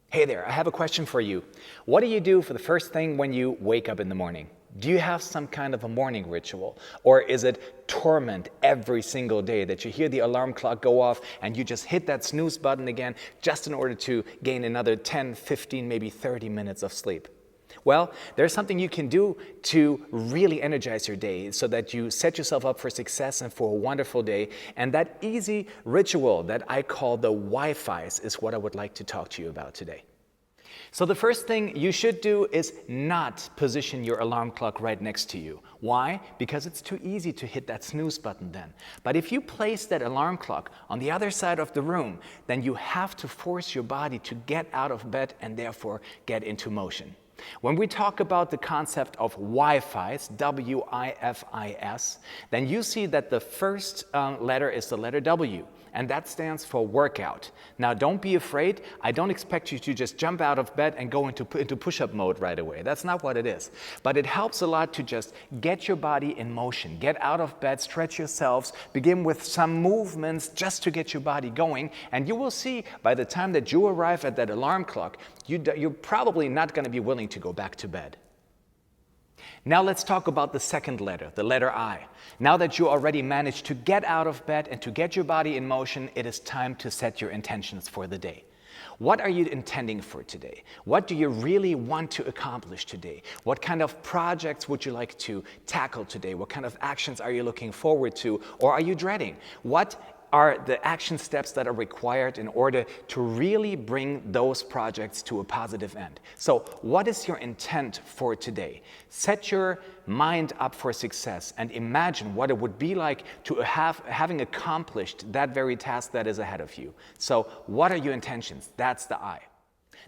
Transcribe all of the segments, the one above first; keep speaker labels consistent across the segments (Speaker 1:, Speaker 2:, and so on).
Speaker 1: Hey there, I have a question for you. What do you do for the first thing when you wake up in the morning? Do you have some kind of a morning ritual? Or is it torment every single day that you hear the alarm clock go off and you just hit that snooze button again just in order to gain another 10, 15, maybe 30 minutes of sleep? Well, there's something you can do to really energize your day so that you set yourself up for success and for a wonderful day. And that easy ritual that I call the WIFIS is what I would like to talk to you about today. So the first thing you should do is not position your alarm clock right next to you. Why? Because it's too easy to hit that snooze button then. But if you place that alarm clock on the other side of the room, then you have to force your body to get out of bed and therefore get into motion. When we talk about the concept of WIFIS, W-I-F-I-S, then you see that the first letter is the letter W, and that stands for workout. Now don't be afraid, I don't expect you to just jump out of bed and go into push-up mode right away. That's not what it is. But it helps a lot to just get your body in motion, get out of bed, stretch yourselves, begin with some movements just to get your body going, and you will see by the time that you arrive at that alarm clock, you're probably not going to be willing to go back to bed. Now let's talk about the second letter, the letter I. Now that you already managed to get out of bed and to get your body in motion, it is time to set your intentions for the day. What are you intending for today? What do you really want to accomplish today? What kind of projects would you like to tackle today? What kind of actions are you looking forward to, or are you dreading? What are the action steps that are required in order to really bring those projects to a positive end? So what is your intent for today? Set your mind up for success and imagine what it would be like to having accomplished that very task that is ahead of you. So what are your intentions? That's the I.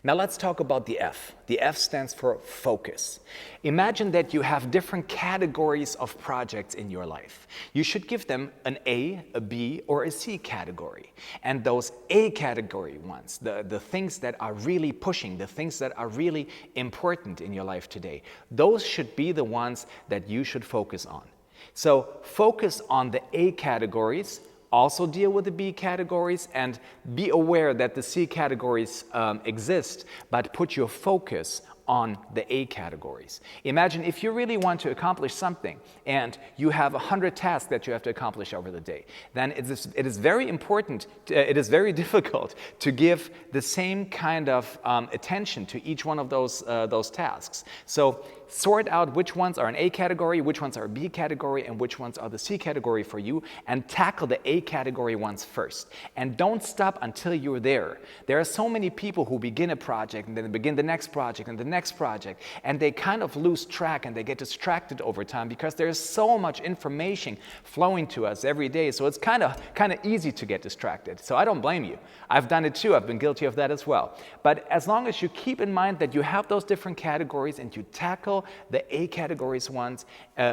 Speaker 1: Now let's talk about the F. The F stands for focus. Imagine that you have different categories of projects in your life. You should give them an A, a B, or a C category. And those A category ones, the things that are really pushing, the things that are really important in your life today, those should be the ones that you should focus on. So focus on the A categories. Also deal with the B categories and be aware that the C categories exist, but put your focus on the A categories. Imagine if you really want to accomplish something and you have 100 tasks that you have to accomplish over the day, then it is very important, it is very difficult to give the same kind of attention to each one of those tasks. So sort out which ones are an A category, which ones are a B category, and which ones are the C category for you, and tackle the A category ones first. And don't stop until you're there. There are so many people who begin a project and then begin the next project and the next project, and they kind of lose track and they get distracted over time because there's so much information flowing to us every day. So it's kind of easy to get distracted. So I don't blame you. I've done it too. I've been guilty of that as well. But as long as you keep in mind that you have those different categories and you tackle the A categories ones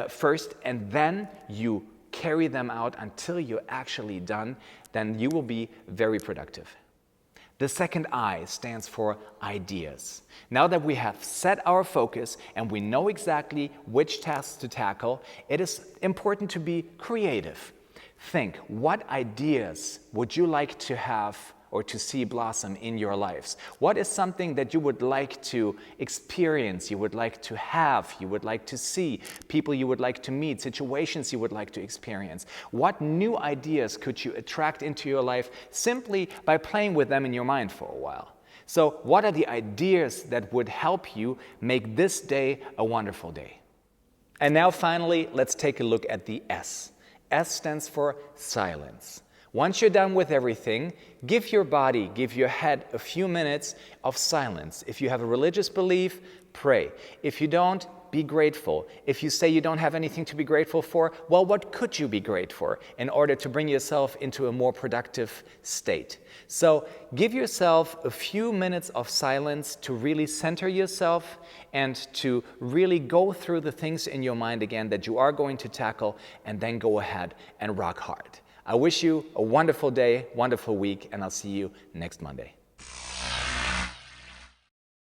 Speaker 1: first, and then you carry them out until you're actually done, then you will be very productive. The second I stands for ideas. Now that we have set our focus and we know exactly which tasks to tackle, it is important to be creative. Think, what ideas would you like to have or to see blossom in your lives? What is something that you would like to experience, you would like to have, you would like to see, people you would like to meet, situations you would like to experience? What new ideas could you attract into your life simply by playing with them in your mind for a while? So what are the ideas that would help you make this day a wonderful day? And now finally, let's take a look at the S. S stands for silence. Once you're done with everything, give your body, give your head a few minutes of silence. If you have a religious belief, pray. If you don't, be grateful. If you say you don't have anything to be grateful for, well, what could you be grateful for in order to bring yourself into a more productive state? So give yourself a few minutes of silence to really center yourself and to really go through the things in your mind again that you are going to tackle, and then go ahead and rock hard. I wish you a wonderful day, wonderful week, and I'll see you next Monday.